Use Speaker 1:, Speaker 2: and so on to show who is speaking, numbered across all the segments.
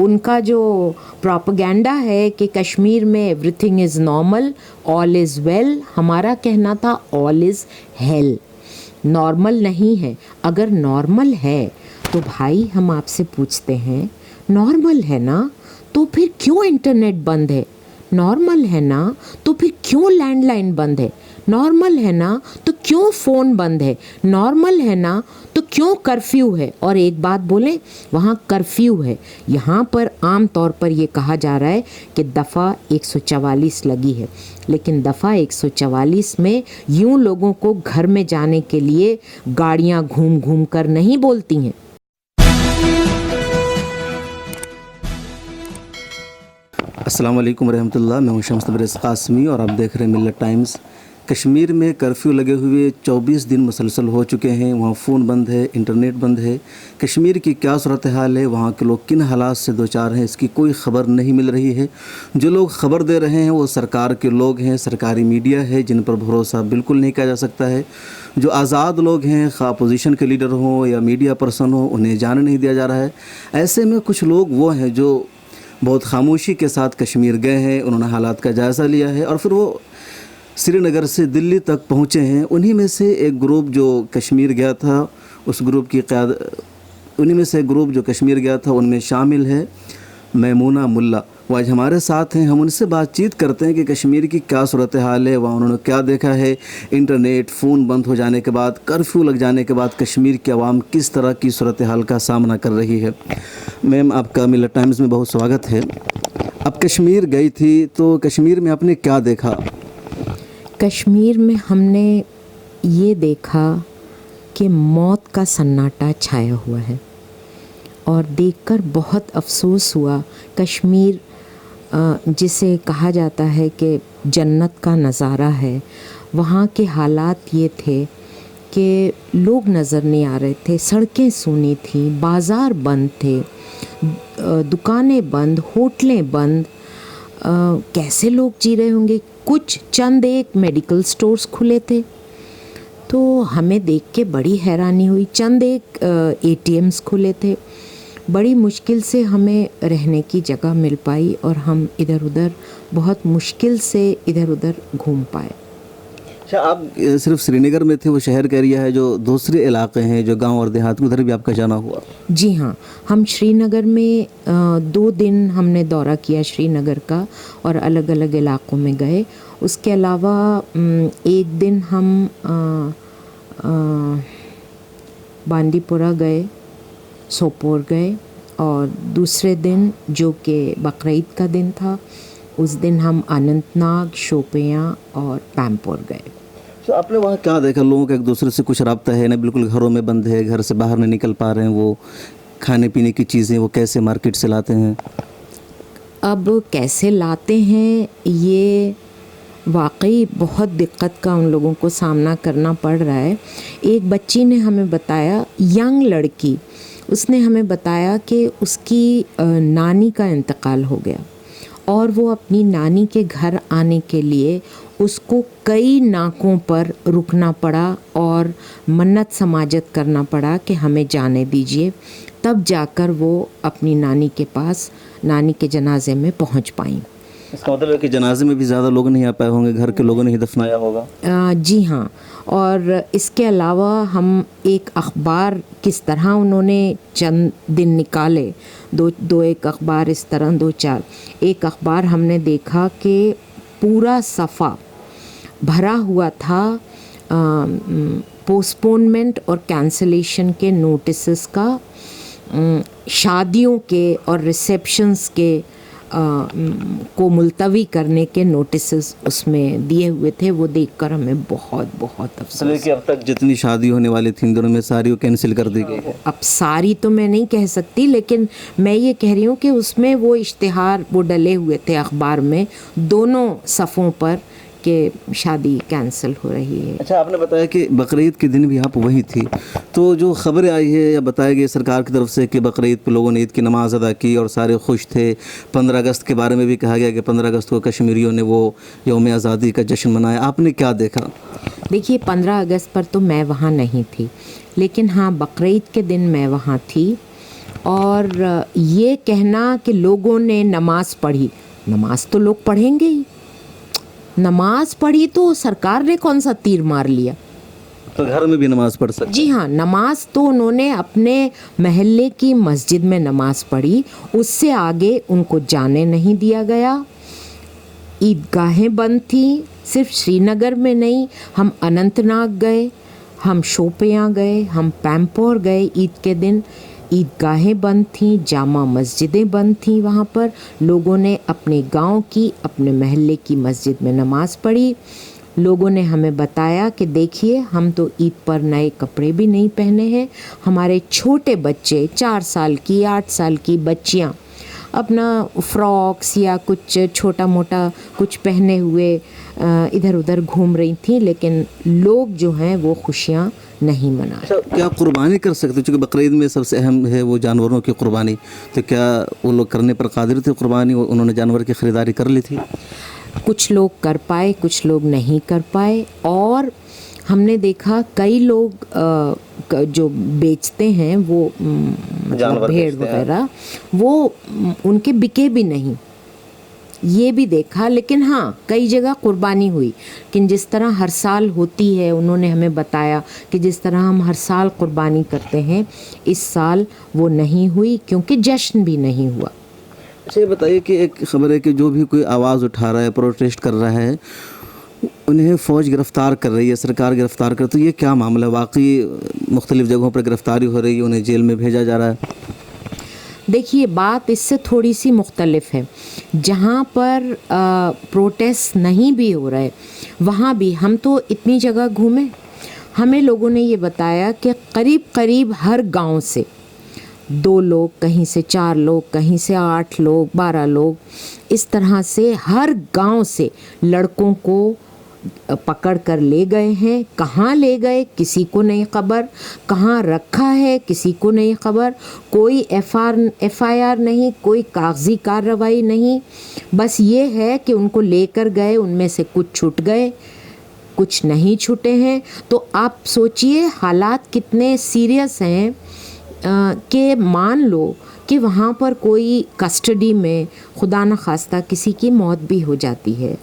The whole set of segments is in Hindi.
Speaker 1: उनका जो प्रोपेगेंडा है कि कश्मीर में everything is normal, all is well, हमारा कहना था ऑल इज़ हेल। नॉर्मल नहीं है। अगर नॉर्मल है तो भाई हम आपसे पूछते हैं, नॉर्मल है ना तो फिर क्यों इंटरनेट बंद है? नॉर्मल है ना तो फिर क्यों लैंडलाइन बंद है? नॉर्मल है ना तो क्यों फ़ोन बंद है? नॉर्मल है ना तो क्यों कर्फ्यू है? और एक बात बोलें, वहाँ कर्फ्यू है। यहाँ पर आम तौर पर ये कहा जा रहा है कि दफ़ा 144 लगी है, लेकिन दफ़ा 144 में यूं लोगों को घर में जाने के लिए गाड़ियाँ घूम घूम कर नहीं बोलती हैं।
Speaker 2: अस्सलाम वालेकुम रहमतुल्लाह। मैं हूं शम्स तबरेज़ कासमी और आप देख रहे हैं मिल्लत टाइम्स। कश्मीर में कर्फ्यू लगे हुए 24 दिन मुसलसल हो चुके हैं। वहाँ फ़ोन बंद है, इंटरनेट बंद है। कश्मीर की क्या सूरत हाल है, वहाँ के लोग किन हालात से दो चार हैं, इसकी कोई ख़बर नहीं मिल रही है। जो लोग ख़बर दे रहे हैं वो सरकार के लोग हैं, सरकारी मीडिया है, जिन पर भरोसा बिल्कुल नहीं किया जा सकता है। जो आज़ाद लोग हैं, खा अपोजिशन के लीडर हों या मीडिया पर्सन हो, उन्हें जाने नहीं दिया जा रहा है। ऐसे में कुछ लोग वो हैं जो बहुत खामोशी के साथ कश्मीर गए हैं, उन्होंने हालात का जायज़ा लिया है और फिर वो श्रीनगर से दिल्ली तक पहुँचे हैं। उन्हीं में से एक ग्रुप जो कश्मीर गया था, उस ग्रुप की उन्हीं में से एक ग्रुप जो कश्मीर गया था उनमें शामिल है मैमूना मुल्ला। वो आज हमारे साथ हैं। हम उनसे बातचीत करते हैं कि कश्मीर की क्या सूरत हाल है, वहाँ उन्होंने क्या देखा है। इंटरनेट फ़ोन बंद हो जाने के बाद, कर्फ्यू लग जाने के बाद कश्मीर की आवाम किस तरह की सूरत हाल का सामना कर रही है। मैम, आपका मिल्लत टाइम्स में बहुत स्वागत है। अब कश्मीर गई थी तो कश्मीर में आपने क्या देखा?
Speaker 1: कश्मीर में हमने ये देखा कि मौत का सन्नाटा छाया हुआ है और देखकर बहुत अफसोस हुआ। कश्मीर जिसे कहा जाता है कि जन्नत का नज़ारा है, वहाँ के हालात ये थे कि लोग नज़र नहीं आ रहे थे, सड़कें सूनी थी, बाज़ार बंद थे, दुकानें बंद, होटलें बंद। कैसे लोग जी रहे होंगे? कुछ चंद एक मेडिकल स्टोर्स खुले थे, तो हमें देख के बड़ी हैरानी हुई। चंद एक ATMs खुले थे। बड़ी मुश्किल से हमें रहने की जगह मिल पाई और हम इधर उधर बहुत मुश्किल से इधर उधर घूम पाए।
Speaker 2: अच्छा, आप सिर्फ श्रीनगर में थे? वो शहर का एरिया है, जो दूसरे इलाके हैं, जो गांव और देहात, उधर भी आपका जाना हुआ?
Speaker 1: जी हाँ, हम श्रीनगर में 2 दिन हमने दौरा किया श्रीनगर का और अलग अलग इलाक़ों में गए। उसके अलावा एक दिन हम बांदीपुरा गए, सोपोर गए और दूसरे दिन जो कि बकरीद का दिन था, उस दिन हम अनंतनाग, शोपियां और पैम्पोर गए।
Speaker 2: तो आपने वहाँ क्या देखा? लोगों का एक दूसरे से कुछ रब्ता है ना? बिल्कुल घरों में बंद है, घर से बाहर नहीं निकल पा रहे हैं। वो खाने पीने की चीज़ें वो कैसे मार्केट से लाते हैं?
Speaker 1: अब कैसे लाते हैं, ये वाकई बहुत दिक्कत का उन लोगों को सामना करना पड़ रहा है। एक बच्ची ने हमें बताया, यंग लड़की, उसने हमें बताया कि उसकी नानी का इंतकाल हो गया और वो अपनी नानी के घर आने के लिए उसको कई नाकों पर रुकना पड़ा और मन्नत समाजत करना पड़ा कि हमें जाने दीजिए, तब जाकर वो अपनी नानी के पास, नानी के जनाजे में पहुंच पाई।
Speaker 2: इसका मतलब है कि जनाजे में भी ज़्यादा लोग नहीं आ पाए होंगे, घर के लोगों ने ही दफनाया होगा।
Speaker 1: जी हाँ, और इसके अलावा हम एक अखबार, किस तरह उन्होंने चंद दिन निकाले, दो एक अखबार इस तरह, 2-4, एक अखबार हमने देखा कि पूरा सफ़ा भरा हुआ था पोस्टपोनमेंट और कैंसलेशन के नोटिसेस का, शादियों के और रिसेप्शंस के को मुलतवी करने के नोटिसेस उसमें दिए हुए थे। वो देखकर हमें बहुत बहुत अफसोस।
Speaker 2: कि अब तक जितनी शादी होने वाली थी इन दिनों में सारी वो कैंसिल कर दी गई है।
Speaker 1: अब सारी तो मैं नहीं कह सकती, लेकिन मैं ये कह रही हूँ कि उसमें वो इश्तिहार वो डले हुए थे अखबार में, दोनों सफ़ों पर, कि शादी कैंसिल हो रही है।
Speaker 2: अच्छा, आपने बताया कि बकरीद के दिन भी आप वही थी, तो जो खबरें आई है या बताया गया सरकार की तरफ से कि बकरीद पर लोगों ने ईद की नमाज़ अदा की और सारे खुश थे। 15 अगस्त के बारे में भी कहा गया कि 15 अगस्त को कश्मीरियों ने वो यौम आज़ादी का जश्न मनाया। आपने क्या देखा?
Speaker 1: देखिए, 15 अगस्त पर तो मैं वहाँ नहीं थी, लेकिन हाँ, बकरीद के दिन मैं वहाँ थी और ये कहना कि लोगों ने नमाज़ पढ़ी, नमाज तो लोग पढ़ेंगे ही, नमाज पढ़ी तो सरकार ने कौन सा तीर मार लिया?
Speaker 2: तो घर में भी नमाज पढ़ सकते?
Speaker 1: जी हाँ, नमाज तो उन्होंने अपने महल्ले की मस्जिद में नमाज पढ़ी, उससे आगे उनको जाने नहीं दिया गया। ईदगाहें बंद थी, सिर्फ श्रीनगर में नहीं, हम अनंतनाग गए, हम शोपियां गए, हम पैम्पोर गए ईद के दिन, ईदगाहें बंद थीं, जामा मस्जिदें बंद थीं। वहाँ पर लोगों ने अपने गांव की, अपने महल्ले की मस्जिद में नमाज़ पढ़ी। लोगों ने हमें बताया कि देखिए, हम तो ईद पर नए कपड़े भी नहीं पहने हैं, हमारे छोटे बच्चे 4 साल की, 8 साल की बच्चियाँ अपना फ्रॉक्स या कुछ छोटा मोटा कुछ पहने हुए इधर उधर घूम रही थी, लेकिन लोग जो हैं वो खुशियाँ नहीं मना रहे।
Speaker 2: अच्छा, क्या कुर्बानी कर सकते? क्योंकि बकरीद में सबसे अहम है वो जानवरों की कुर्बानी, तो क्या वो लोग करने पर कादिर थे कुर्बानी? उन्होंने जानवर की ख़रीदारी कर ली थी?
Speaker 1: कुछ लोग कर पाए, कुछ लोग नहीं कर पाए। और हमने देखा कई लोग जो बेचते हैं वो मतलब भेड़ वगैरह, वो उनके बिके भी नहीं, ये भी देखा। लेकिन हाँ, कई जगह कुर्बानी हुई, लेकिन जिस तरह हर साल होती है, उन्होंने हमें बताया कि जिस तरह हम हर साल कुर्बानी करते हैं, इस साल वो नहीं हुई, क्योंकि जश्न भी नहीं हुआ।
Speaker 2: अच्छा, ये बताइए कि एक खबर है कि जो भी कोई आवाज़ उठा रहा है, प्रोटेस्ट कर रहा है, उन्हें फ़ौज गिरफ़्तार कर रही है, सरकार गिरफ़्तार कर, तो ये क्या मामला है? वाकई मुख्तलिफ़ जगहों पर गिरफ़्तारी हो रही है, उन्हें जेल में भेजा जा रहा है?
Speaker 1: देखिए, बात इससे थोड़ी सी मुख्तलिफ है। जहाँ पर प्रोटेस्ट नहीं भी हो रहे, वहाँ भी हम तो इतनी जगह घूमे, हमें लोगों ने ये बताया कि करीब करीब हर गांव से 2 लोग, कहीं से 4 लोग, कहीं से 8 लोग, 12 लोग, इस तरह से हर गांव से लड़कों को पकड़ कर ले गए हैं। कहाँ ले गए किसी को नहीं खबर, कहाँ रखा है किसी को नहीं खबर, कोई FIR नहीं, कोई कागजी कार्रवाई नहीं। बस ये है कि उनको लेकर गए, उनमें से कुछ छूट गए, कुछ नहीं छूटे हैं। तो आप सोचिए हालात कितने सीरियस हैं कि मान लो कि वहाँ पर कोई कस्टडी में खुदा न खास्ता किसी की मौत भी हो जाती है,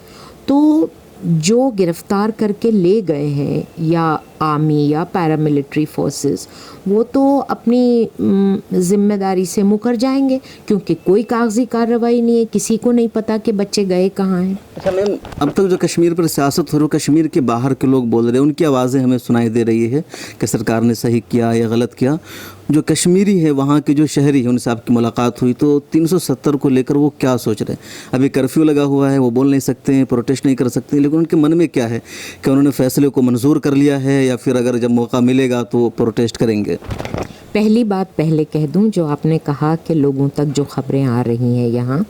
Speaker 1: तो जो गिरफ़्तार करके ले गए हैं या आर्मी या पैरामिलिट्री फोर्सेस, वो तो अपनी ज़िम्मेदारी से मुकर जाएंगे, क्योंकि कोई कागजी कार्रवाई नहीं है, किसी को नहीं पता कि बच्चे गए कहाँ हैं।
Speaker 2: अच्छा मैम, अब तक जो कश्मीर पर सियासत हो रही है, कश्मीर के बाहर के लोग बोल रहे हैं, उनकी आवाज़ें हमें सुनाई दे रही है कि सरकार ने सही किया या गलत किया। जो कश्मीरी है, वहाँ के जो शहरी है, उनसे आपकी मुलाकात हुई तो 370 को लेकर वो क्या सोच रहे हैं? अभी कर्फ्यू लगा हुआ है, वो बोल नहीं सकते हैं, प्रोटेस्ट नहीं कर सकते, लेकिन उनके मन में क्या है कि उन्होंने फैसले को मंजूर कर लिया है या फिर अगर जब मौका मिलेगा तो प्रोटेस्ट करेंगे?
Speaker 1: पहली बात पहले कह दूं, जो आपने कहा कि लोगों तक जो खबरें आ रही हैं यहाँ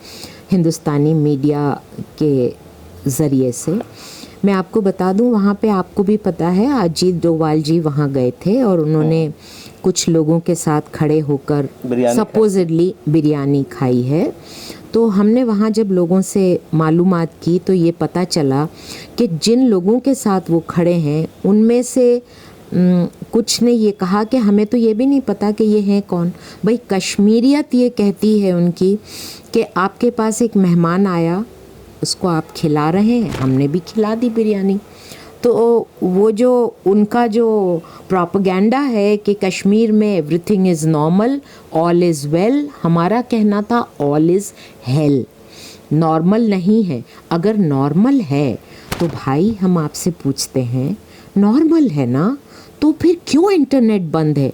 Speaker 1: हिंदुस्तानी मीडिया के ज़रिए से, मैं आपको बता दूं, वहाँ पे आपको भी पता है अजीत डोभाल जी वहाँ गए थे और उन्होंने कुछ लोगों के साथ खड़े होकर सपोजिडली बिरयानी खाई है। तो हमने वहाँ जब लोगों से मालूमात की तो ये पता चला कि जिन लोगों के साथ वो खड़े हैं उनमें से कुछ ने ये कहा कि हमें तो ये भी नहीं पता कि ये हैं कौन। भाई, कश्मीरियत ये कहती है उनकी कि आपके पास एक मेहमान आया, उसको आप खिला रहे हैं, हमने भी खिला दी बिरयानी। तो वो जो उनका जो प्रोपेगेंडा है कि कश्मीर में everything is normal, all is well, हमारा कहना था ऑल इज़ हेल। नॉर्मल नहीं है। अगर नॉर्मल है तो भाई हम आपसे पूछते हैं, नॉर्मल है ना तो फिर क्यों इंटरनेट बंद है?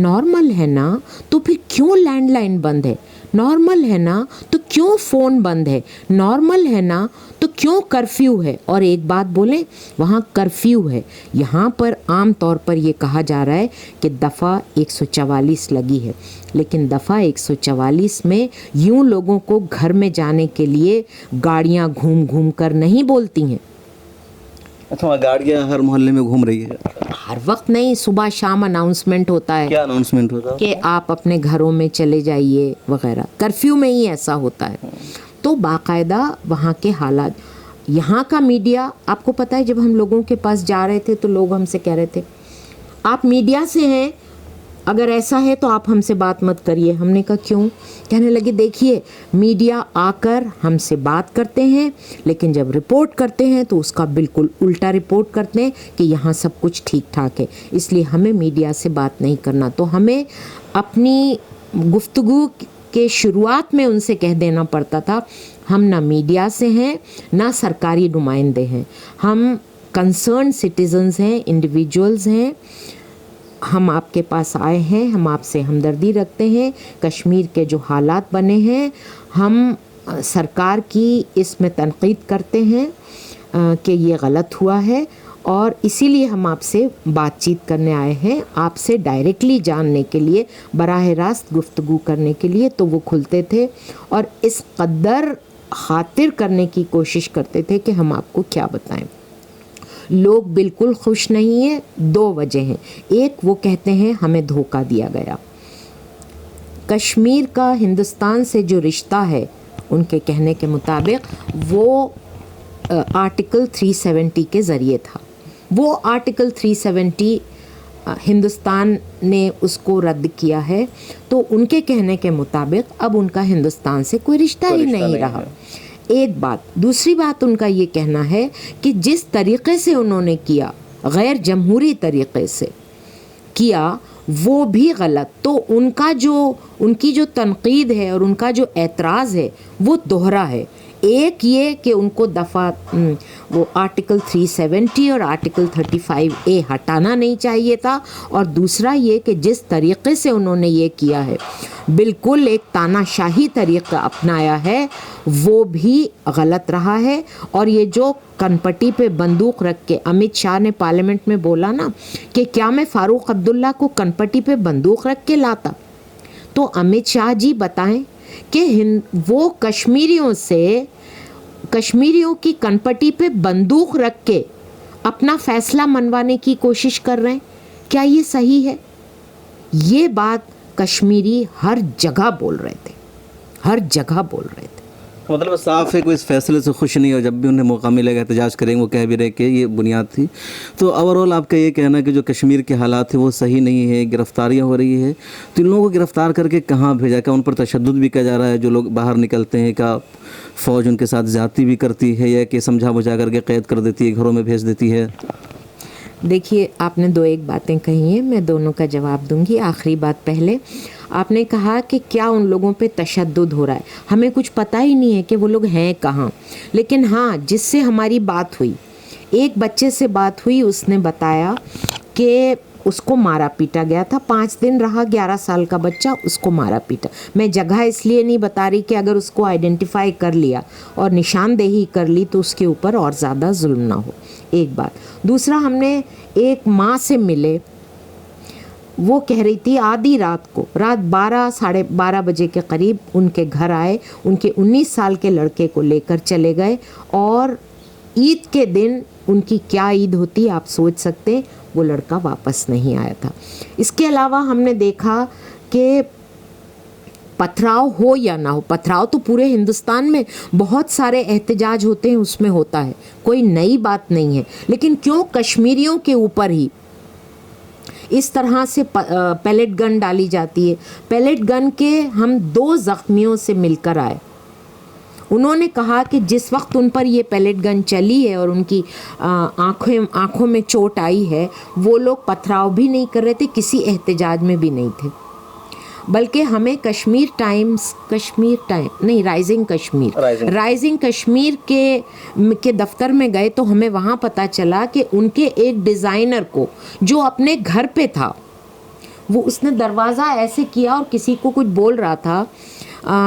Speaker 1: नॉर्मल है ना तो फिर क्यों लैंडलाइन बंद है? नॉर्मल है ना तो क्यों फ़ोन बंद है? नॉर्मल है ना तो क्यों कर्फ्यू है? और एक बात बोलें, वहाँ कर्फ्यू है। यहाँ पर आम तौर पर ये कहा जा रहा है कि दफ़ा 144 लगी है, लेकिन दफ़ा 144 में यूं लोगों को घर में जाने के लिए गाड़ियाँ घूम घूम कर नहीं बोलती हैं।
Speaker 2: अच्छा, गाड़ियाँ हर मोहल्ले में घूम रही है?
Speaker 1: हर वक्त नहीं, सुबह शाम अनाउंसमेंट होता है।
Speaker 2: क्या अनाउंसमेंट होता है?
Speaker 1: कि आप अपने घरों में चले जाइए वगैरह। कर्फ्यू में ही ऐसा होता है। तो बाकायदा वहाँ के हालात, यहाँ का मीडिया, आपको पता है जब हम लोगों के पास जा रहे थे तो लोग हमसे कह रहे थे आप मीडिया से हैं, अगर ऐसा है तो आप हमसे बात मत करिए। हमने कहा क्यों? कहने लगे देखिए मीडिया आकर हमसे बात करते हैं, लेकिन जब रिपोर्ट करते हैं तो उसका बिल्कुल उल्टा रिपोर्ट करते हैं कि यहाँ सब कुछ ठीक ठाक है, इसलिए हमें मीडिया से बात नहीं करना। तो हमें अपनी गुफ्तगू के शुरुआत में उनसे कह देना पड़ता था हम ना मीडिया से हैं ना सरकारी नुमाइंदे हैं, हम कंसर्न सिटीजन्स हैं, इंडिविजुअल्स हैं। हम आपके पास आए हैं, हम आपसे हमदर्दी रखते हैं। कश्मीर के जो हालात बने हैं हम सरकार की इसमें तनकीद करते हैं कि ये गलत हुआ है, और इसीलिए हम आपसे बातचीत करने आए हैं, आपसे डायरेक्टली जानने के लिए, बराह रास्त गुफ्तगू करने के लिए। तो वो खुलते थे और इस कदर खातिर करने की कोशिश करते थे कि हम आपको क्या बताएं। लोग बिल्कुल खुश नहीं है, 2 वजह हैं। एक, वो कहते हैं हमें धोखा दिया गया। कश्मीर का हिंदुस्तान से जो रिश्ता है उनके कहने के मुताबिक वो आर्टिकल 370 के ज़रिए था। वो आर्टिकल 370 हिंदुस्तान ने उसको रद्द किया है, तो उनके कहने के मुताबिक अब उनका हिंदुस्तान से कोई रिश्ता ही नहीं रहा। एक बात। दूसरी बात उनका ये कहना है कि जिस तरीक़े से उन्होंने किया, गैर जमहूरी तरीक़े से किया, वो भी गलत। तो उनकी जो तनकीद है और उनका जो एतराज़ है वो दोहरा है। एक ये कि उनको वो आर्टिकल 370 और आर्टिकल 35A हटाना नहीं चाहिए था, और दूसरा ये कि जिस तरीक़े से उन्होंने ये किया है, बिल्कुल एक तानाशाही तरीक़ा अपनाया है, वो भी गलत रहा है। और ये जो कनपट्टी पे बंदूक रख के अमित शाह ने पार्लियामेंट में बोला ना कि क्या मैं फ़ारूक अब्दुल्ला को कनपट्टी पे बंदूक रख के लाता, तो अमित शाह जी बताएं कि वो कश्मीरियों की कनपट्टी पे बंदूक रख के अपना फ़ैसला मनवाने की कोशिश कर रहे हैं। क्या ये सही है? ये बात कश्मीरी हर जगह बोल रहे थे, हर जगह बोल रहे थे।
Speaker 2: मतलब साफ है कोई इस फैसले से खुश नहीं है, और जब भी उन्हें मौका मिलेगा एहतजाज करेंगे। वो कह भी रहे कि ये बुनियाद थी। तो ओवरऑल आपका ये कहना है कि जो कश्मीर के हालात हैं वो सही नहीं है, गिरफ्तारियां हो रही है, तो इन लोगों को गिरफ्तार करके कहाँ भेजा? क्या उन पर तशद्दुद भी किया जा रहा है? जो लोग बाहर निकलते हैं क्या फ़ौज उनके साथ ज़्यादती भी करती है, या कि समझा बुझा करके कैद कर देती है, घरों में भेज देती है?
Speaker 1: देखिए, आपने 2-1 बातें कही हैं, मैं दोनों का जवाब दूंगी। आखिरी बात पहले, आपने कहा कि क्या उन लोगों पे तशद्दुद हो रहा है। हमें कुछ पता ही नहीं है कि वो लोग हैं कहाँ, लेकिन हाँ, जिससे हमारी बात हुई, एक बच्चे से बात हुई, उसने बताया कि उसको मारा पीटा गया था, 5 दिन रहा, 11 साल का बच्चा, उसको मारा पीटा। मैं जगह इसलिए नहीं बता रही कि अगर उसको आइडेंटिफाई कर लिया और निशानदेही कर ली तो उसके ऊपर और ज़्यादा जुल्म ना हो, एक बात। दूसरा, हमने एक माँ से मिले, वो कह रही थी आधी रात को, रात 12 साढ़े 12 बजे के करीब उनके घर आए, उनके 19 साल के लड़के को लेकर चले गए, और ईद के दिन, उनकी क्या ईद होती आप सोच सकते, वो लड़का वापस नहीं आया था। इसके अलावा हमने देखा कि पथराव हो या ना हो, पथराव तो पूरे हिंदुस्तान में बहुत सारे एहतजाज होते हैं, उसमें होता है, कोई नई बात नहीं है, लेकिन क्यों कश्मीरियों के ऊपर ही इस तरह से पैलेट गन डाली जाती है? पैलेट गन के हम 2 ज़ख्मियों से मिलकर आए। उन्होंने कहा कि जिस वक्त उन पर ये पैलेट गन चली है और उनकी आँखों में चोट आई है, वो लोग पथराव भी नहीं कर रहे थे, किसी एहतजाज में भी नहीं थे। बल्कि हमें राइजिंग कश्मीर के दफ्तर में गए तो हमें वहाँ पता चला कि उनके एक डिज़ाइनर को, जो अपने घर पे था, वो उसने दरवाज़ा ऐसे किया और किसी को कुछ बोल रहा था,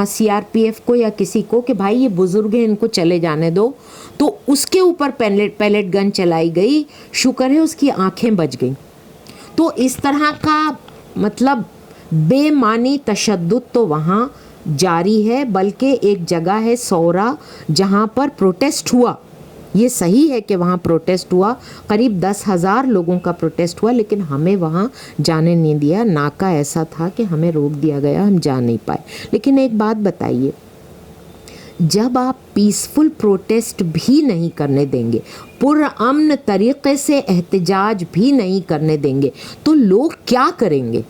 Speaker 1: CRPF को या किसी को, कि भाई ये बुज़ुर्ग हैं, इनको चले जाने दो, तो उसके ऊपर पैलेट गन चलाई गई। शुक्र है उसकी आंखें बच गईं। तो इस तरह का मतलब बेमानी तशद्दुद तो वहाँ जारी है। बल्कि एक जगह है सौरा, जहाँ पर प्रोटेस्ट हुआ, ये सही है कि वहाँ प्रोटेस्ट हुआ, करीब 10,000 लोगों का प्रोटेस्ट हुआ, लेकिन हमें वहाँ जाने नहीं दिया। नाका ऐसा था कि हमें रोक दिया गया, हम जा नहीं पाए। लेकिन एक बात बताइए, जब आप पीसफुल प्रोटेस्ट भी नहीं करने देंगे, पुरअमन तरीक़े से एहतजाज भी नहीं करने देंगे, तो लोग क्या करेंगे?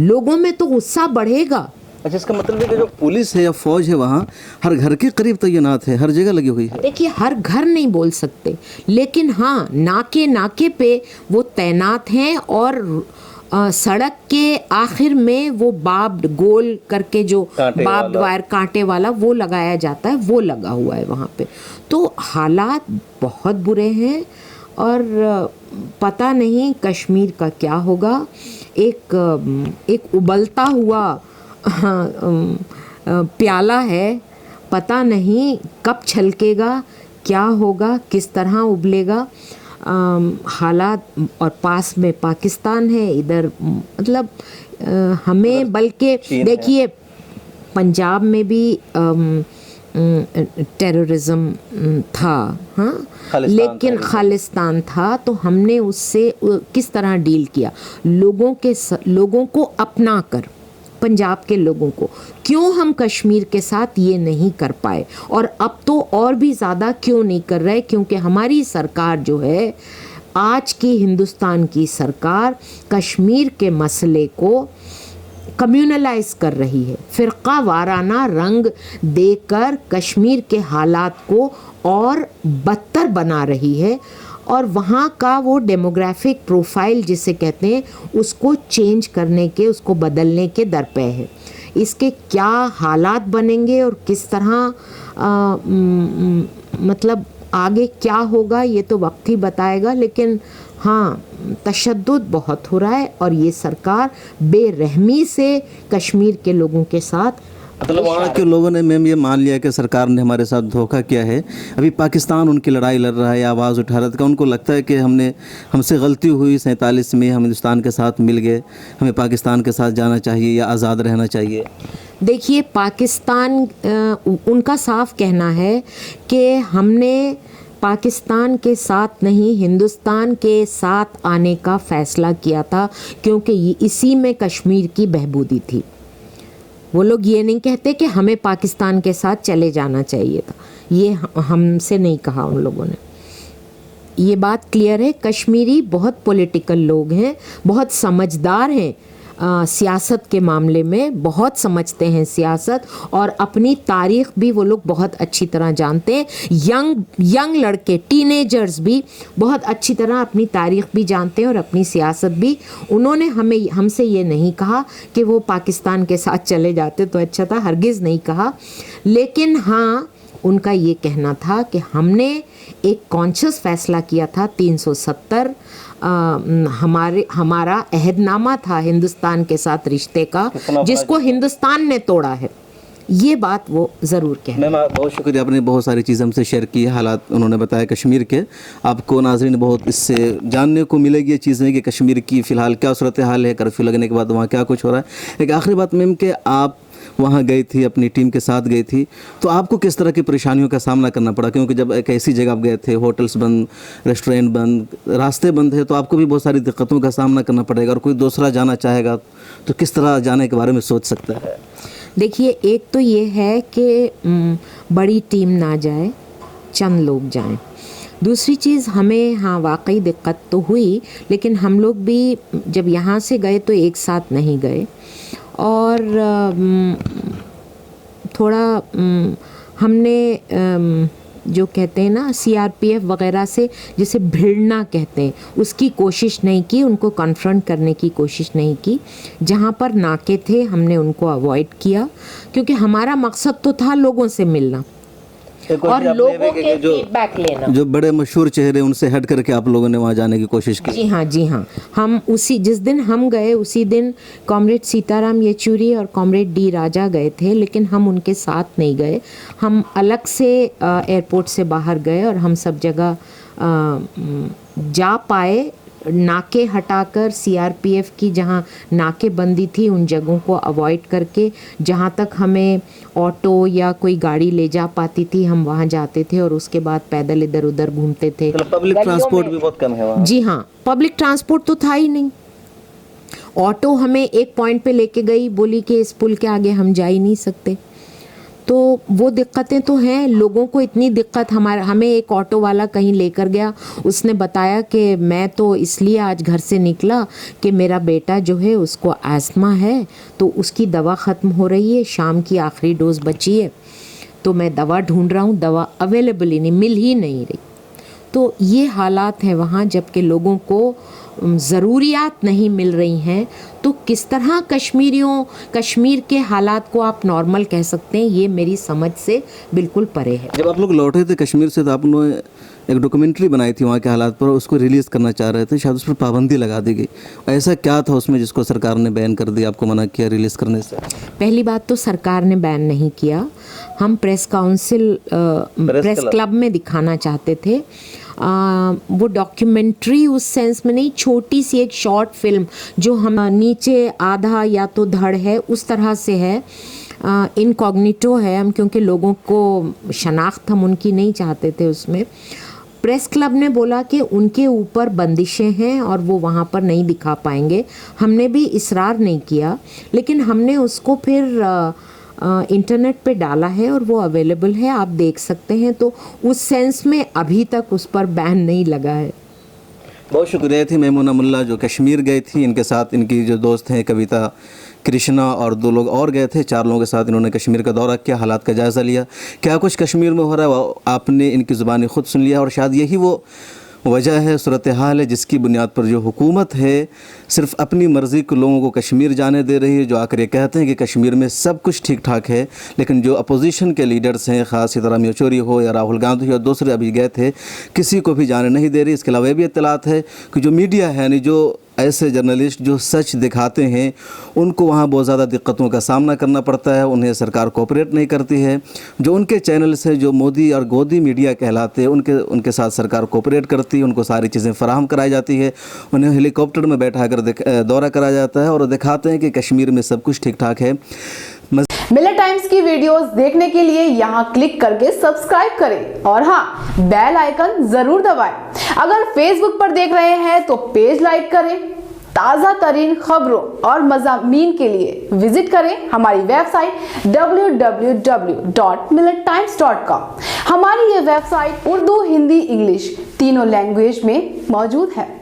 Speaker 1: लोगों में तो गुस्सा बढ़ेगा।
Speaker 2: अच्छा, इसका मतलब है कि जो पुलिस है या फौज है वहाँ हर घर के करीब तैनात है, हर जगह लगी हुई है।
Speaker 1: देखिए, हर घर नहीं बोल सकते, लेकिन हाँ, नाके नाके पे वो तैनात हैं। और सड़क के आखिर में वो बाब्ड गोल करके जो बाब्ड वायर कांटे वाला वो लगाया जाता है, वो लगा हुआ है वहाँ पे। तो हालात बहुत बुरे हैं और पता नहीं कश्मीर का क्या होगा। एक उबलता हुआ प्याला है, पता नहीं कब छलकेगा, क्या होगा, किस तरह उबलेगा। हालात, और पास में पाकिस्तान है इधर, मतलब हमें, बल्कि देखिए पंजाब में भी टेररिज्म था, हाँ, लेकिन खालिस्तान था, तो हमने उससे किस तरह डील किया, लोगों को अपना कर, पंजाब के लोगों को। क्यों हम कश्मीर के साथ ये नहीं कर पाए, और अब तो और भी ज़्यादा क्यों नहीं कर रहे, क्योंकि हमारी सरकार जो है, आज की हिंदुस्तान की सरकार कश्मीर के मसले को कम्युनलाइज कर रही है, फ़िरका वाराना रंग देकर कश्मीर के हालात को और बदतर बना रही है, और वहाँ का वो डेमोग्राफिक प्रोफाइल जिसे कहते हैं, उसको चेंज करने के, उसको बदलने के दर पे है। इसके क्या हालात बनेंगे और किस तरह मतलब आगे क्या होगा, ये तो वक्त ही बताएगा। लेकिन हाँ, तशद्दुद बहुत हो रहा है और ये सरकार बेरहमी से कश्मीर के लोगों के साथ,
Speaker 2: मतलब वहाँ के लोगों ने मैम ये मान लिया कि सरकार ने हमारे साथ धोखा किया है। अभी पाकिस्तान उनकी लड़ाई लड़ रहा है, आवाज़ उठा रहा था, उनको लगता है कि हमसे गलती हुई, 47 में हम हिंदुस्तान के साथ मिल गए, हमें पाकिस्तान के साथ जाना चाहिए या आज़ाद रहना चाहिए।
Speaker 1: देखिए, पाकिस्तान, उनका साफ कहना है कि हमने पाकिस्तान के साथ नहीं, हिंदुस्तान के साथ आने का फ़ैसला किया था, क्योंकि इसी में कश्मीर की बहबूदी थी। वो लोग ये नहीं कहते कि हमें पाकिस्तान के साथ चले जाना चाहिए था, ये हमसे नहीं कहा उन लोगों ने। ये बात क्लियर है। कश्मीरी बहुत पॉलिटिकल लोग हैं, बहुत समझदार हैं, सियासत के मामले में बहुत समझते हैं सियासत, और अपनी तारीख़ भी वो लोग बहुत अच्छी तरह जानते हैं। यंग लड़के, टीनेजर्स भी बहुत अच्छी तरह अपनी तारीख़ भी जानते हैं और अपनी सियासत भी। उन्होंने हमसे ये नहीं कहा कि वो पाकिस्तान के साथ चले जाते तो अच्छा था, हरगिज़ नहीं कहा। लेकिन हाँ, उनका ये कहना था कि हमने एक कॉन्शियस फ़ैसला किया था, 370 हमारा अहदनामा था हिंदुस्तान के साथ रिश्ते का, जिसको हिंदुस्तान ने तोड़ा है। ये बात वो ज़रूर कहें।
Speaker 2: मैम, बहुत शुक्रिया, आपने बहुत सारी चीज़ हमसे शेयर की, हालात उन्होंने बताया कश्मीर के। आपको नाज़रीन बहुत इससे जानने को मिलेगी ये चीज़ें कि कश्मीर की फ़िलहाल क्या सूरत हाल है, कर्फ्यू लगने के बाद वहाँ क्या कुछ हो रहा है। एक आखिरी बात मैम, कि आप वहाँ गई थी, अपनी टीम के साथ गई थी, तो आपको किस तरह की परेशानियों का सामना करना पड़ा? क्योंकि जब एक ऐसी जगह आप गए थे, होटल्स बंद, रेस्टोरेंट बंद, रास्ते बंद है, तो आपको भी बहुत सारी दिक्कतों का सामना करना पड़ेगा। और कोई दूसरा जाना चाहेगा तो किस तरह जाने के बारे में सोच सकता है?
Speaker 1: देखिए, एक तो ये है कि बड़ी टीम ना जाए, चंद लोग जाएं। दूसरी चीज़, हमें हाँ वाकई दिक्कत तो हुई, लेकिन हम लोग भी जब यहाँ से गए तो एक साथ नहीं गए, और थोड़ा हमने जो कहते हैं ना CRPF वगैरह से, जिसे भिड़ना कहते हैं, उसकी कोशिश नहीं की, उनको कन्फ्रंट करने की कोशिश नहीं की। जहाँ पर नाके थे हमने उनको अवॉइड किया, क्योंकि हमारा मकसद तो था लोगों से मिलना और लोगों के फीडबैक लेना।
Speaker 2: जो बड़े मशहूर चेहरे, उनसे हट करके आप लोगों ने वहाँ जाने की कोशिश की?
Speaker 1: जी हाँ। हम जिस दिन हम गए उसी दिन कॉमरेड सीताराम येचूरी और कॉमरेड डी राजा गए थे, लेकिन हम उनके साथ नहीं गए। हम अलग से एयरपोर्ट से बाहर गए और हम सब जगह जा पाए। नाके हटाकर CRPF की जहाँ नाकेबंदी थी उन जगहों को अवॉइड करके, जहाँ तक हमें ऑटो या कोई गाड़ी ले जा पाती थी हम वहाँ जाते थे, और उसके बाद पैदल इधर उधर घूमते थे।
Speaker 2: पब्लिक ट्रांसपोर्ट भी बहुत कम है वहाँ?
Speaker 1: जी हाँ, पब्लिक ट्रांसपोर्ट तो था ही नहीं। ऑटो हमें एक पॉइंट पे लेके गई, बोली कि इस पुल के आगे हम जा ही नहीं सकते। तो वो दिक्कतें तो हैं, लोगों को इतनी दिक्कत। हमें एक ऑटो वाला कहीं लेकर गया, उसने बताया कि मैं तो इसलिए आज घर से निकला कि मेरा बेटा जो है उसको अस्थमा है, तो उसकी दवा ख़त्म हो रही है, शाम की आखिरी डोज बची है, तो मैं दवा ढूंढ रहा हूँ, दवा अवेलेबल ही नहीं, मिल ही नहीं रही। तो ये हालात हैं वहाँ, जबकि लोगों को ज़रूरियात नहीं मिल रही हैं। तो किस तरह कश्मीर के हालात को आप नॉर्मल कह सकते हैं, ये मेरी समझ से बिल्कुल परे है।
Speaker 2: जब आप लोग लौटे थे कश्मीर से तो आपने एक डॉक्यूमेंटरी बनाई थी वहाँ के हालात पर, उसको रिलीज़ करना चाह रहे थे, शायद उस पर पाबंदी लगा दी गई। ऐसा क्या था उसमें जिसको सरकार ने बैन कर दिया, आपको मना किया रिलीज़ करने से?
Speaker 1: पहली बात तो सरकार ने बैन नहीं किया, हम प्रेस क्लब में दिखाना चाहते थे। वो डॉक्यूमेंट्री उस सेंस में नहीं, छोटी सी एक शॉर्ट फिल्म जो हम नीचे आधा या तो धड़ है उस तरह से है, इनकॉग्निटो है हम, क्योंकि लोगों को शनाख्त हम उनकी नहीं चाहते थे उसमें। प्रेस क्लब ने बोला कि उनके ऊपर बंदिशें हैं और वो वहाँ पर नहीं दिखा पाएंगे। हमने भी इसरार नहीं किया, लेकिन हमने उसको फिर इंटरनेट पे डाला है और वो अवेलेबल है, आप देख सकते हैं। तो उस सेंस में अभी तक उस पर बैन नहीं लगा है।
Speaker 2: बहुत शुक्रिया थी मैमूना मुल्ला जो कश्मीर गई थी, इनके साथ इनकी जो दोस्त हैं कविता, कृष्णा और 2 लोग और गए थे। 4 लोगों के साथ इन्होंने कश्मीर का दौरा किया, हालात का जायज़ा लिया, क्या कुछ कश्मीर में हो रहा है वो आपने इनकी ज़ुबानी ख़ुद सुन लिया। और शायद यही वो वजह है, सूरत हाल है, जिसकी बुनियाद पर जो हुकूमत है सिर्फ अपनी मर्ज़ी को लोगों को कश्मीर जाने दे रही है, जो आकर ये कहते हैं कि कश्मीर में सब कुछ ठीक ठाक है। लेकिन जो अपोजिशन के लीडर्स हैं, ख़ास सीताराम येचुरी हो या राहुल गांधी हो, दूसरे अभी गए थे, किसी को भी जाने नहीं दे रही। इसके अलावा ये भी इत्तलात है कि जो मीडिया है, यानी जो ऐसे जर्नलिस्ट जो सच दिखाते हैं, उनको वहाँ बहुत ज़्यादा दिक्कतों का सामना करना पड़ता है, उन्हें सरकार कोऑपरेट नहीं करती है। जो उनके चैनल्स हैं, जो मोदी और गोदी मीडिया कहलाते हैं, उनके साथ सरकार कोऑपरेट करती है, उनको सारी चीज़ें फराहम कराई जाती है, उन्हें हेलीकॉप्टर में बैठा कर दौरा कराया जाता है और दिखाते हैं कि कश्मीर में सब कुछ ठीक ठाक है।
Speaker 3: मिलत टाइम्स की वीडियोस देखने के लिए यहाँ क्लिक करके सब्सक्राइब करें और हाँ, बेल आइकन जरूर दबाएं। अगर फेसबुक पर देख रहे हैं तो पेज लाइक करें। ताज़ा तरीन खबरों और मज़ामीन के लिए विजिट करें हमारी वेबसाइट www.millettimes.com। हमारी ये वेबसाइट उर्दू, हिंदी, इंग्लिश तीनों लैंग्वेज में मौजूद है।